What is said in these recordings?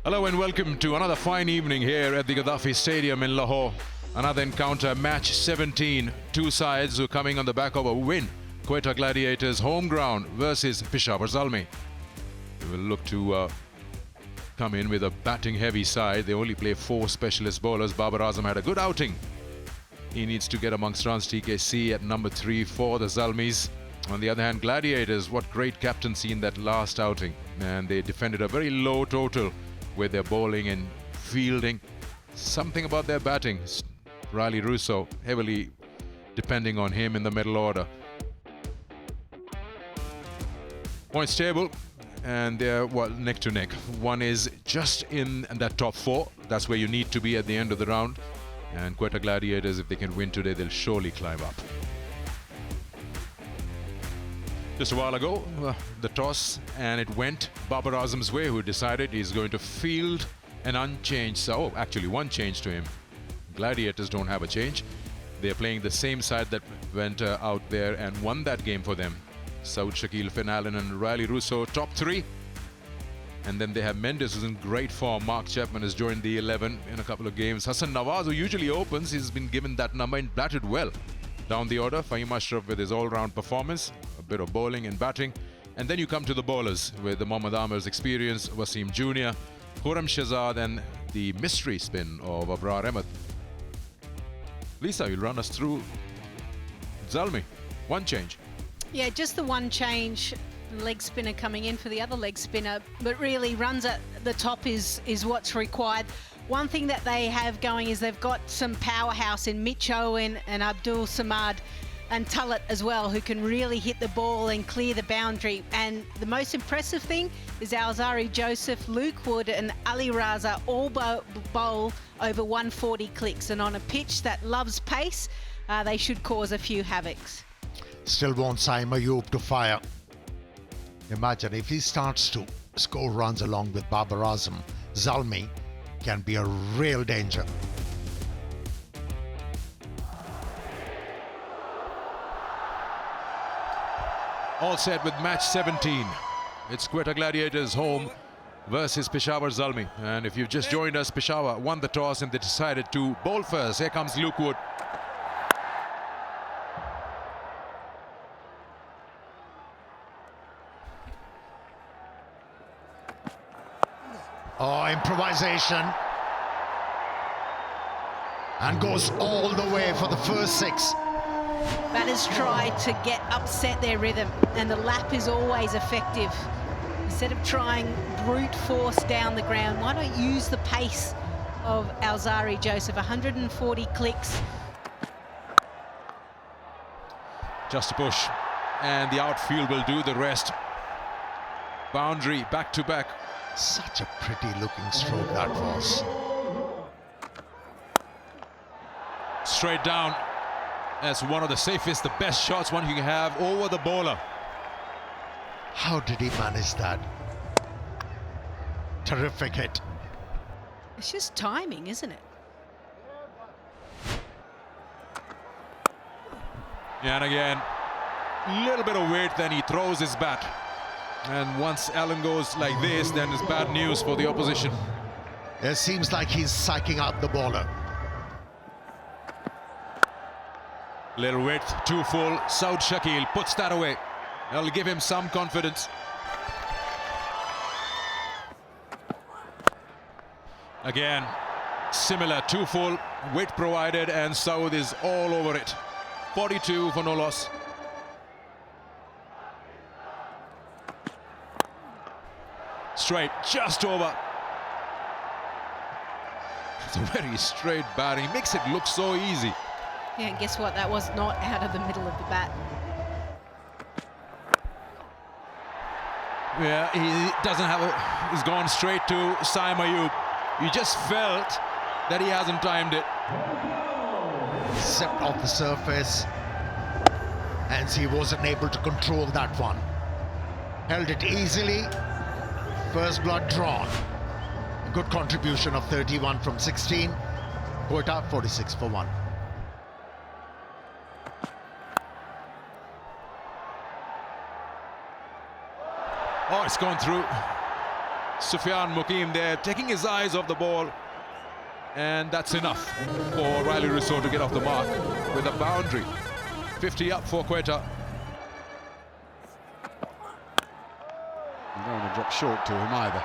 Hello and welcome to another fine evening here at the Gaddafi Stadium in Lahore. Another encounter, match 17. Two sides who are coming on the back of a win. Quetta Gladiators home ground versus Peshawar Zalmi. We will look to come in with a batting heavy side. They only play 4 specialist bowlers. Babar Azam had a good outing. He needs to get amongst runs. TKC at number 3 for the Zalmis. On the other hand, Gladiators, what great captaincy in that last outing. And they defended a very low total with their bowling and fielding. Something about their batting. Riley Russo heavily depending on him in the middle order. Points table, and they're neck to neck. One is just in that top 4. That's where you need to be at the end of the round. And Quetta Gladiators, if they can win today, they'll surely climb up. Just a while ago, the toss, and it went Babar Azam's way, who decided he's going to field an unchanged. Oh, actually one change to him. Gladiators don't have a change. They're playing the same side that went out there and won that game for them. 𝐄𝐍𝐆𝐋𝐈𝐒𝐇, Finn Allen and Riley Russo, top 3. And then they have Mendes, who's in great form. Mark Chapman has joined the 11 in a couple of games. Hassan Nawaz, who usually opens, he's been given that number and batted well. Down the order, Fahim Ashraf with his all-round performance, a bit of bowling and batting. And then you come to the bowlers with the Mohammad Amir's experience, Wasim Jr., Khurram Shahzad, and the mystery spin of Abrar Ahmed. Lisa, you'll run us through Zalmi. One change. Yeah, just the one change. Leg spinner coming in for the other leg spinner, but really runs at the top is what's required. One thing that they have going is they've got some powerhouse in Mitch Owen and Abdul Samad and Tullet as well, who can really hit the ball and clear the boundary. And the most impressive thing is Alzari Joseph, Luke Wood and Ali Raza all bowl over 140 clicks, and on a pitch that loves pace, they should cause a few havocs. Still want 𝐄𝐍𝐆𝐋𝐈𝐒𝐇 to fire. Imagine if he starts to score runs along with Babar Azam, Zalmi can be a real danger. All set with match 17. It's Quetta Gladiators home versus Peshawar Zalmi. And if you've just joined us, Peshawar won the toss and they decided to bowl first. Here comes Luke Wood. Oh, improvisation. And goes all the way for the first 6. Batters try to get upset their rhythm, and the lap is always effective. Instead of trying brute force down the ground, why not use the pace of Alzari Joseph? 140 clicks. Just a push, and the outfield will do the rest. Boundary back to back. Such a pretty looking stroke that was. Straight down. That's one of the safest, the best shots one can have over the bowler. How did he manage that? Terrific hit. It's just timing, isn't it? And again, a little bit of weight, then he throws his bat. And once Allen goes like this, then it's bad news for the opposition. It seems like he's psyching out the bowler. Little width, too full. 𝐄𝐍𝐆𝐋𝐈𝐒𝐇 puts that away. That'll give him some confidence. Again, similar, too full, weight provided, and Saud is all over it. 42 for no loss. Straight, just over. It's a very straight bat. He makes it look so easy. Yeah, and guess what? That was not out of the middle of the bat. Yeah, he doesn't have a... He's gone straight to 𝐄𝐍𝐶𝐈𝐒𝐇. You just felt that he hasn't timed it. Stepped off the surface, and he wasn't able to control that one. Held it easily. First blood drawn. A good contribution of 31 from 16. Quetta 46 for 1. Oh, it's gone through. Sufyan Mukim there, taking his eyes off the ball. And that's enough for Riley Rousseau to get off the mark with a boundary. 50 up for Quetta. You don't want to drop short to him either.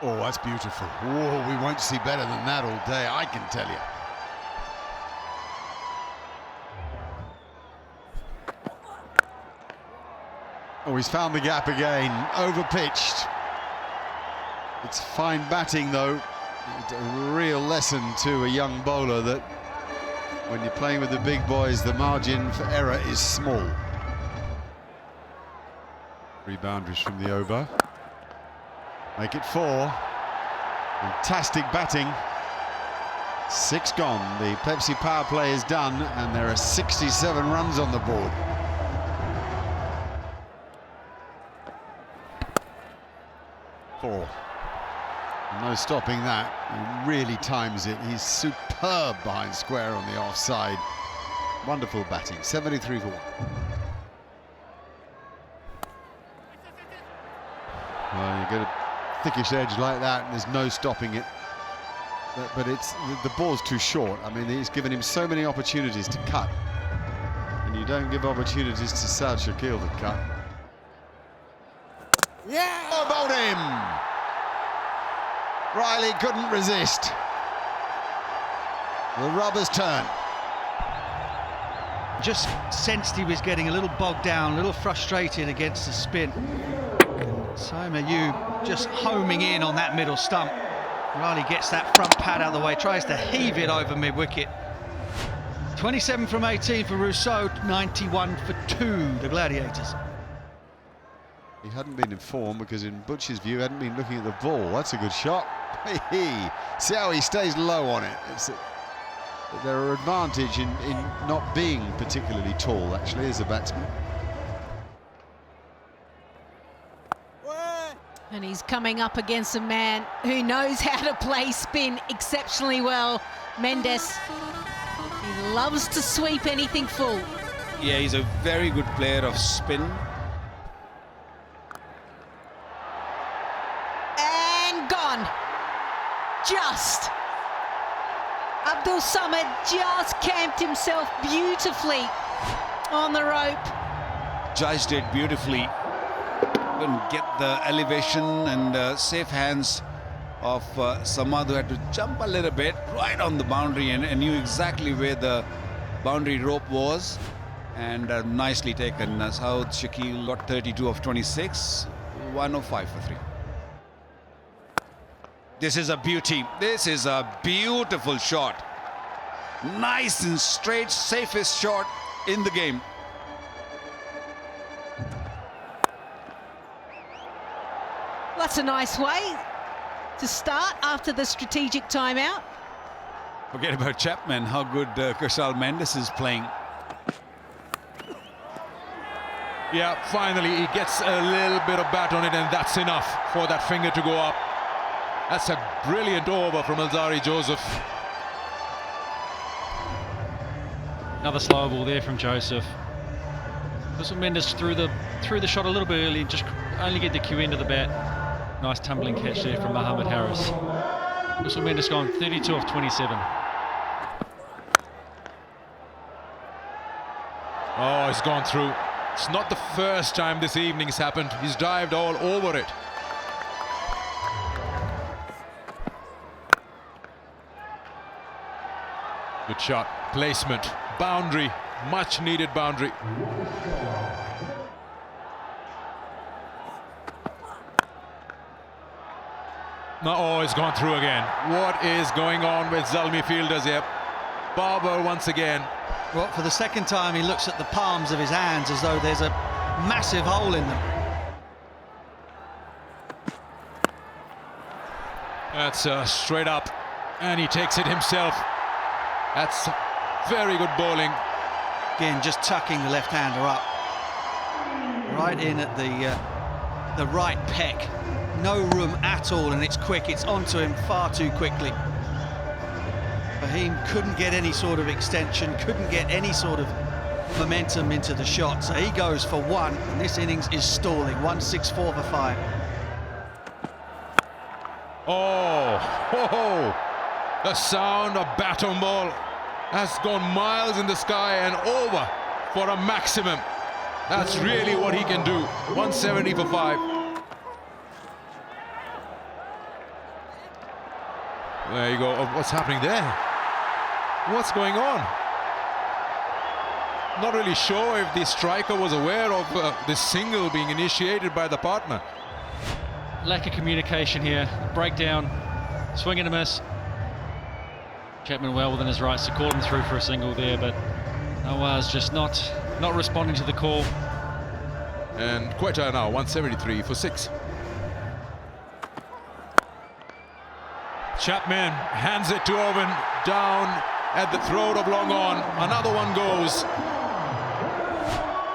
Oh, that's beautiful. Whoa, we won't see better than that all day, I can tell you. Oh, he's found the gap again, overpitched. It's fine batting, though. A real lesson to a young bowler that when you're playing with the big boys, the margin for error is small. 3 boundaries from the over. Make it 4. Fantastic batting. 6 gone. The Pepsi power play is done, and there are 67 runs on the board. No stopping that. He really times it. He's superb behind square on the offside. Wonderful batting. 73 for 1. Well, you get a thickish edge like that, and there's no stopping it. But it's the ball's too short. I mean, he's given him so many opportunities to cut, and you don't give opportunities to South Shaquille to cut. Yeah! Oh, bowled him! Riley couldn't resist. The rubber's turn. Just sensed he was getting a little bogged down, a little frustrated against the spin. Saima Yu just homing in on that middle stump. Riley gets that front pad out of the way, tries to heave it over mid-wicket. 27 from 18 for Rousseau, 91 for 2, the Gladiators. He hadn't been in form because, in Butch's view, hadn't been looking at the ball. That's a good shot. See how he stays low on it. There are advantage in not being particularly tall, actually, as a batsman. And he's coming up against a man who knows how to play spin exceptionally well. Mendes. He loves to sweep anything full. Yeah, he's a very good player of spin. And gone. Just. Abdul Samad just camped himself beautifully on the rope. Judged it beautifully. Couldn't get the elevation and safe hands of Samad, who had to jump a little bit right on the boundary and knew exactly where the boundary rope was. And nicely taken. South Shaquille got 32 of 26, 105 for 3. This is a beauty. This is a beautiful shot. Nice and straight, safest shot in the game. That's a nice way to start after the strategic timeout. Forget about Chapman, how good Kushal Mendes is playing. Yeah, finally he gets a little bit of bat on it, and that's enough for that finger to go up. That's a brilliant over from Alzari Joseph. Another slow ball there from Joseph. Whistle Mendes threw the shot a little bit early, just only get the cue end of the bat. Nice tumbling catch there from Mohamed Harris. Whistle Mendes gone 32 of 27. Oh, he's gone through. It's not the first time this evening's happened. He's dived all over it. Good shot, placement, boundary, much needed boundary. No, oh, it's gone through again. What is going on with Zalmi fielders here? Barber once again. Well, for the second time, he looks at the palms of his hands as though there's a massive hole in them. That's straight up, and he takes it himself. That's very good bowling. Again, just tucking the left-hander up. Right in at the right peck. No room at all, and it's quick. It's onto him far too quickly. Fahim couldn't get any sort of extension, couldn't get any sort of momentum into the shot, so he goes for one, and this innings is stalling. 164 for 5. Oh, the sound of baton ball has gone miles in the sky and over for a maximum. That's really what he can do. 170 for 5. There you go. Oh, what's happening there? What's going on? Not really sure if the striker was aware of this single being initiated by the partner. Lack of communication here. Breakdown. Swing and a miss. Chapman well within his rights to call him through for a single there, but Nawaz just not responding to the call. And Quetta now 173 for 6. Chapman hands it to Owen, down at the throat of long on. Another one goes.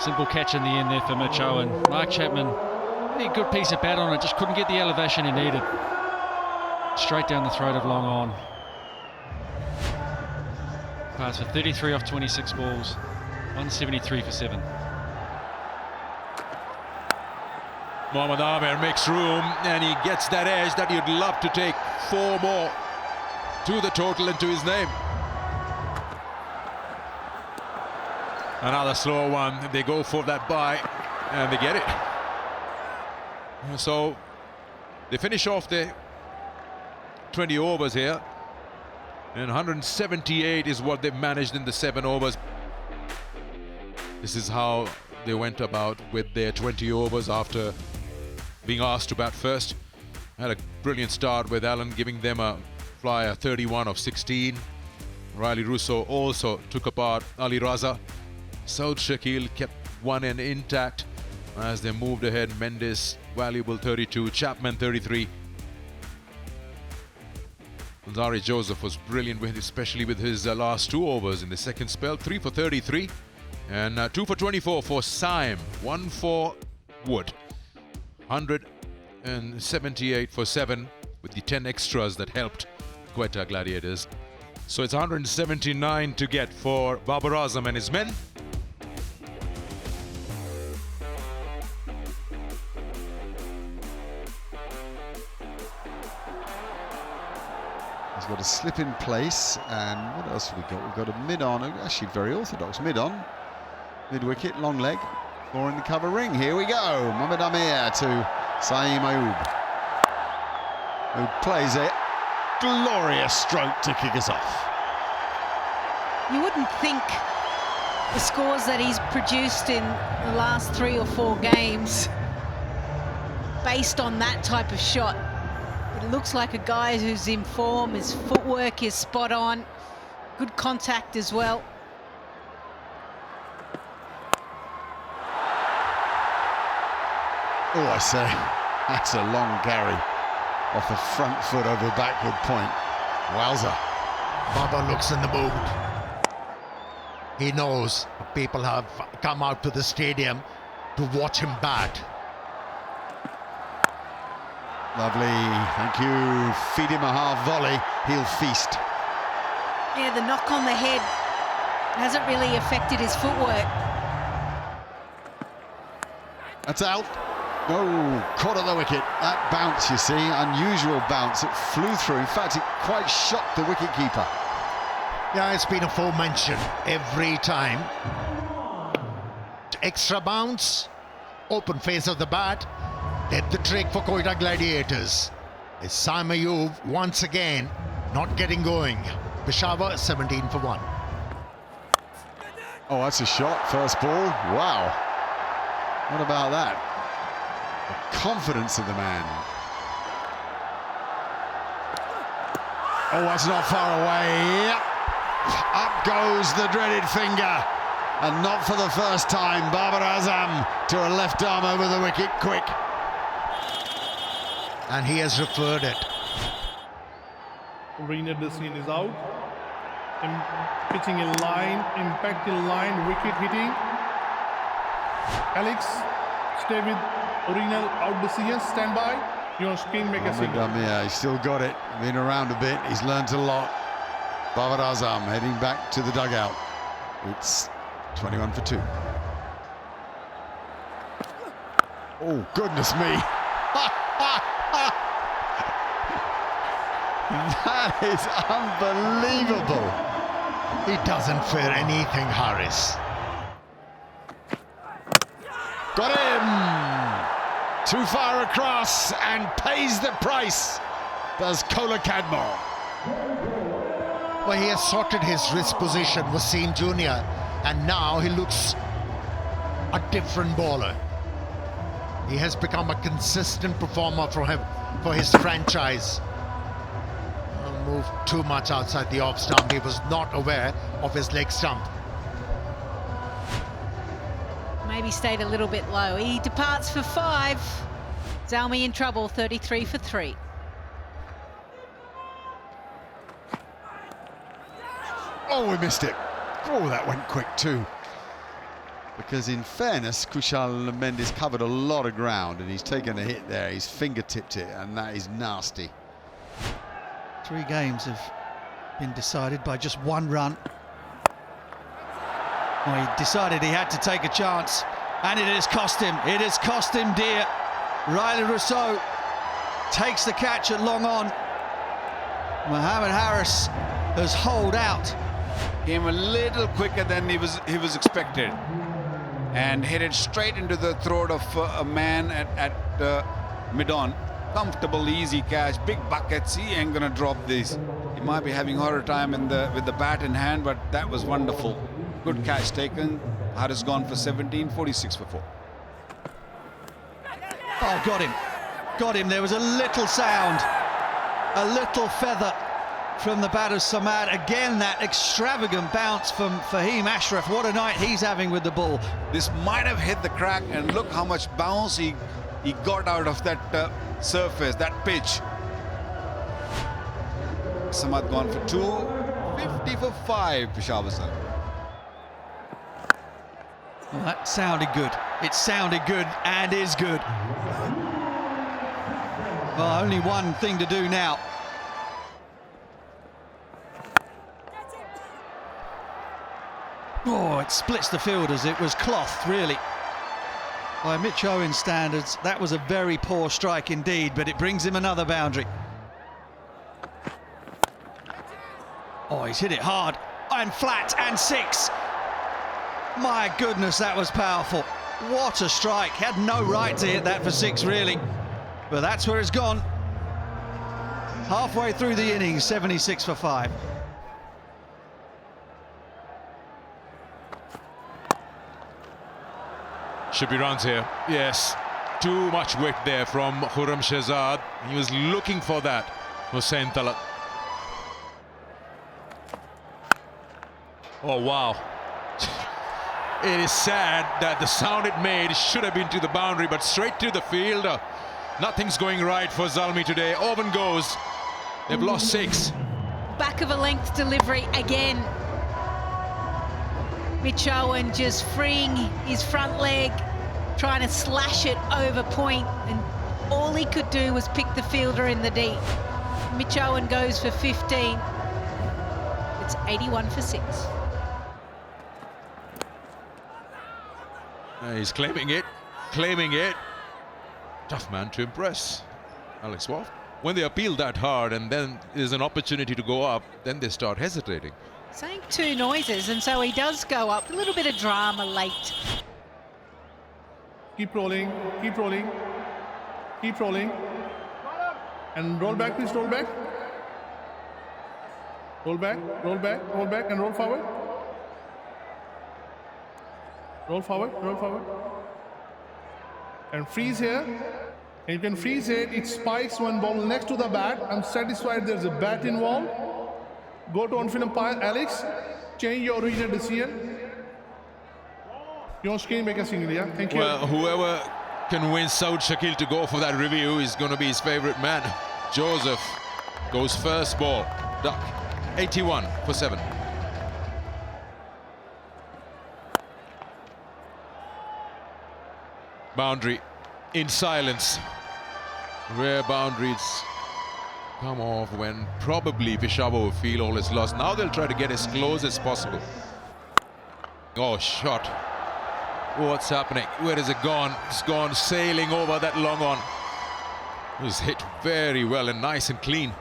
Simple catch in the end there for Mitch Owen. Mark Chapman, really good piece of bat on it, just couldn't get the elevation he needed. Straight down the throat of long on. Pass for 33 off 26 balls, 173 for 7. Mohammad Amir makes room and he gets that edge that you'd love to take 4 more to the total and to his name. Another slow one. They go for that bye and they get it. So they finish off the 20 overs here, and 178 is what they've managed in the 7 overs. This is how they went about with their 20 overs after being asked to bat first. Had a brilliant start with Allen giving them a flyer 31 of 16. Riley Russo also took apart Ali Raza. Saud Shakil kept one end intact as they moved ahead. Mendes valuable 32, Chapman 33. Zari Joseph was brilliant with, especially with his last 2 overs in the second spell. 3 for 33 and 2 for 24 for Syme. 1 for Wood. 178 for 7 with the 10 extras that helped Quetta Gladiators. So it's 179 to get for Babar Azam and his men. He's got a slip in place, and what else have we got? We've got a mid-on, actually very orthodox mid-on, mid-wicket, long leg, 4 in the cover ring. Here we go, Mohammad Amir to Saeem Ayub, who plays a glorious stroke to kick us off. You wouldn't think the scores that he's produced in the last 3 or 4 games based on that type of shot. It looks like a guy who's in form. His footwork is spot on. Good contact as well. Oh, I say, that's a long carry off the front foot over backward point. Wowza. Baba looks in the mood. He knows people have come out to the stadium to watch him bat. Lovely, thank you. Feed him a half volley, he'll feast. Yeah, the knock on the head hasn't really affected his footwork. That's out. No, caught at the wicket. That bounce, you see, unusual bounce. It flew through. In fact, it quite shocked the wicketkeeper. Yeah, it's been aforementioned every time. Extra bounce, open face of the bat, did the trick for Quetta Gladiators. It's Syme Ayub once again not getting going. Peshawar 17 for 1. Oh, that's a shot. First ball. Wow. What about that? The confidence of the man. Oh, that's not far away. Up goes the dreaded finger. And not for the first time. Babar Azam to a left arm over the wicket quick. And he has referred it. Reiner Desine is out. Pitching in line, impact in line, wicket hitting. Alex, stay with Reiner out decision, stand by. You're on screen, make a signal. Yeah, he's still got it. Been around a bit, he's learnt a lot. Babar Azam heading back to the dugout. It's 21 for 2. Oh, goodness me. That is unbelievable. He doesn't fear anything, Harris. Got him! Too far across and pays the price. Does 𝐄𝐍𝐆𝐋𝐈𝐒𝐇. Well, he has sorted his wrist position, Wasim Jr., and now he looks a different bowler. He has become a consistent performer for his franchise. Moved too much outside the off stump. He was not aware of his leg stump. Maybe stayed a little bit low. He departs for 5. Zalmi in trouble, 33 for 3. Oh, we missed it. Oh, that went quick too. Because in fairness, Kushal Mendes covered a lot of ground and he's taken a hit there. He's fingertipped it, and that is nasty. 3 games have been decided by just 1 run. Well, he decided he had to take a chance, and it has cost him. It has cost him dear. Riley Rousseau takes the catch at long on. Mohammed Harris has holed out. Came a little quicker than he was expected, and hit it straight into the throat of a man at mid-on. Comfortable, easy catch, big buckets. He ain't gonna drop these. He might be having a harder time with the bat in hand, but that was wonderful. Good catch taken. Harris gone for 17, 46 for 4. Oh, got him. Got him. There was a little sound, a little feather from the bat of Samad. Again, that extravagant bounce from Fahim Ashraf. What a night he's having with the ball. This might have hit the crack, and look how much bounce he got out of that surface, that pitch. Samad gone for 2, 50 for 5, Peshawar Zalmi. Well, that sounded good. It sounded good and is good. Well, only one thing to do now. Oh, it splits the fielders. It was cloth, really. By Mitch Owen's standards, that was a very poor strike indeed, but it brings him another boundary. Oh, he's hit it hard and flat and 6. My goodness, that was powerful. What a strike. Had no right to hit that for 6, really. But that's where it's gone. Halfway through the innings, 76 for 5. Should be runs here. Yes. Too much weight there from Khurram Shehzad. He was looking for that. Hussain Talat. Oh, wow. It is sad that the sound it made should have been to the boundary, but straight to the field. Nothing's going right for Zalmi today. Oven goes. They've lost 6. Back of a length delivery again. Mitch Owen just freeing his front leg, trying to slash it over point, and all he could do was pick the fielder in the deep. Mitch Owen goes for 15. It's 81 for 6. He's claiming it, claiming it. Tough man to impress, Alex Wolf. When they appeal that hard and then there's an opportunity to go up, then they start hesitating. Saying 2 noises, and so he does go up. A little bit of drama late. Keep rolling, keep rolling, keep rolling. And roll back, please, roll back. Roll back, roll back, roll back, and roll forward. Roll forward, roll forward. And freeze here. And you can freeze it. It spikes one ball next to the bat. I'm satisfied there's a bat involved. Go to on-field umpire, Alex. Change your original decision. Your screen make a single, yeah? Thank you. Well, whoever can win Saud Shakil to go for that review is going to be his favorite man. Joseph goes first ball. Duck. 81 for 7. Boundary in silence. Rare boundaries come off when probably Peshawar will feel all is lost. Now they'll try to get as close as possible. Oh, shot. What's happening? Where is it gone? It's gone sailing over that long on. It was hit very well and nice and clean.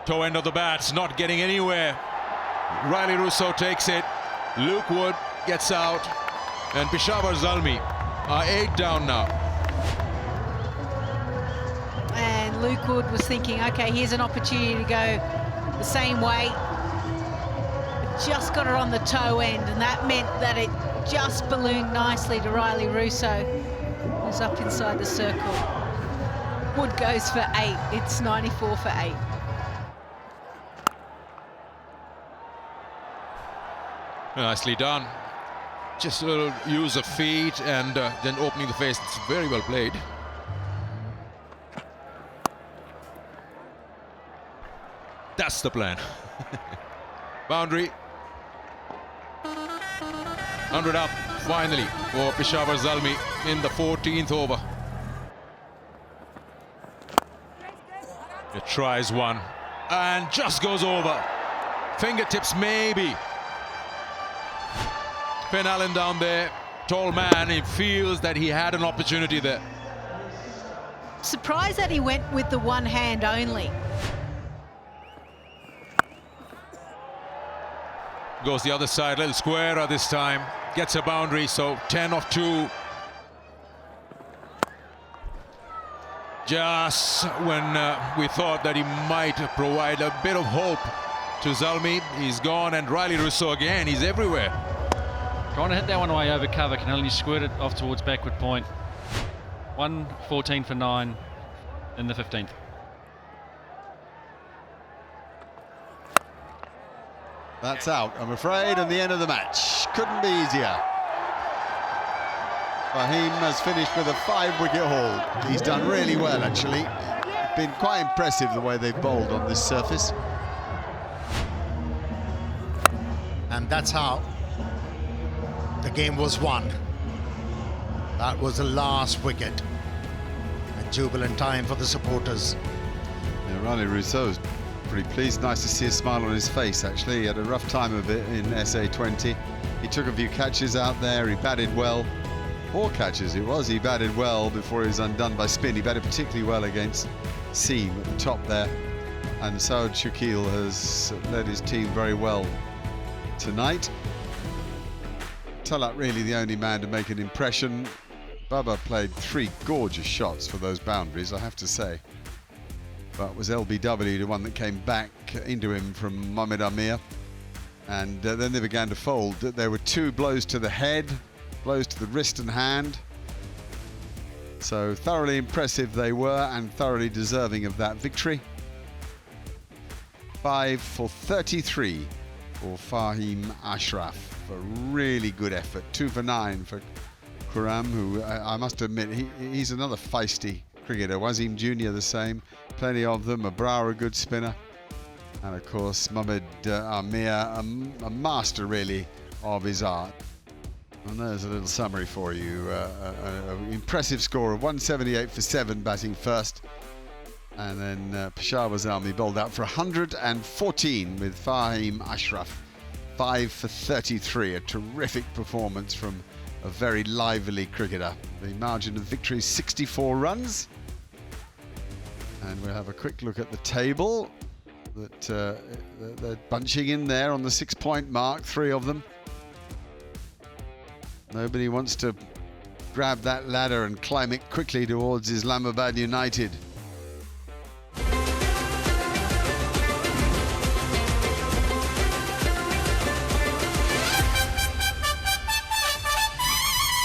Toe end of the bat, not getting anywhere. Riley Russo takes it. Luke Wood gets out. And Peshawar Zalmi are 8 down now. And Luke Wood was thinking, okay, here's an opportunity to go the same way. Just got it on the toe end, and that meant that it just ballooned nicely to Riley Russo, who's up inside the circle. Wood goes for 8. It's 94 for 8. Nicely done. Just a little use of feet and then opening the face. It's very well played. That's the plan. Boundary. 100 up finally for Peshawar Zalmi in the 14th over. It tries one and just goes over. Fingertips maybe. Finn Allen down there, tall man, he feels that he had an opportunity there. Surprised that he went with the one hand only. Goes the other side, little squarer this time. Gets a boundary, so 10 of 2. Just when we thought that he might provide a bit of hope to Zalmi, he's gone, and Riley Russo again, he's everywhere. Trying to hit that one away over cover, can only squirt it off towards backward point. 114 for 9 in the 15th. That's out, I'm afraid, and the end of the match. Couldn't be easier. Fahim has finished with a 5-wicket haul. He's done really well, actually. Been quite impressive the way they've bowled on this surface. And that's how the game was won. That was the last wicket. A jubilant time for the supporters. Yeah, Riley Rousseau's pretty pleased. Nice to see a smile on his face, actually. He had a rough time of it in SA20. He took a few catches out there. He batted well. 4 catches it was. He batted well before he was undone by spin. He batted particularly well against seam at the top there. And 𝐄𝐍𝐆𝐋𝐈𝐒𝐇 has led his team very well tonight. Talat really the only man to make an impression. Bubba played 3 gorgeous shots for those boundaries, I have to say. But it was LBW, the one that came back into him from Mohamed Amir. And then they began to fold. There were 2 blows to the head, blows to the wrist and hand. So thoroughly impressive they were, and thoroughly deserving of that victory. 5 for 33 for Fahim Ashraf. A really good effort. 2 for 9 for Quram, who I must admit, he's another feisty cricketer. Wasim Jr. the same. Plenty of them. Abrar, a good spinner. And of course, Mohamed Amir, a master really of his art. And there's a little summary for you. An impressive score of 178 for 7 batting first. And then Peshawar Zalmi bowled out for 114 with Fahim Ashraf. 5 for 33, a terrific performance from a very lively cricketer. The margin of victory is 64 runs. And we'll have a quick look at the table. They're bunching in there on the 6-point mark, 3 of them. Nobody wants to grab that ladder and climb it quickly towards Islamabad United.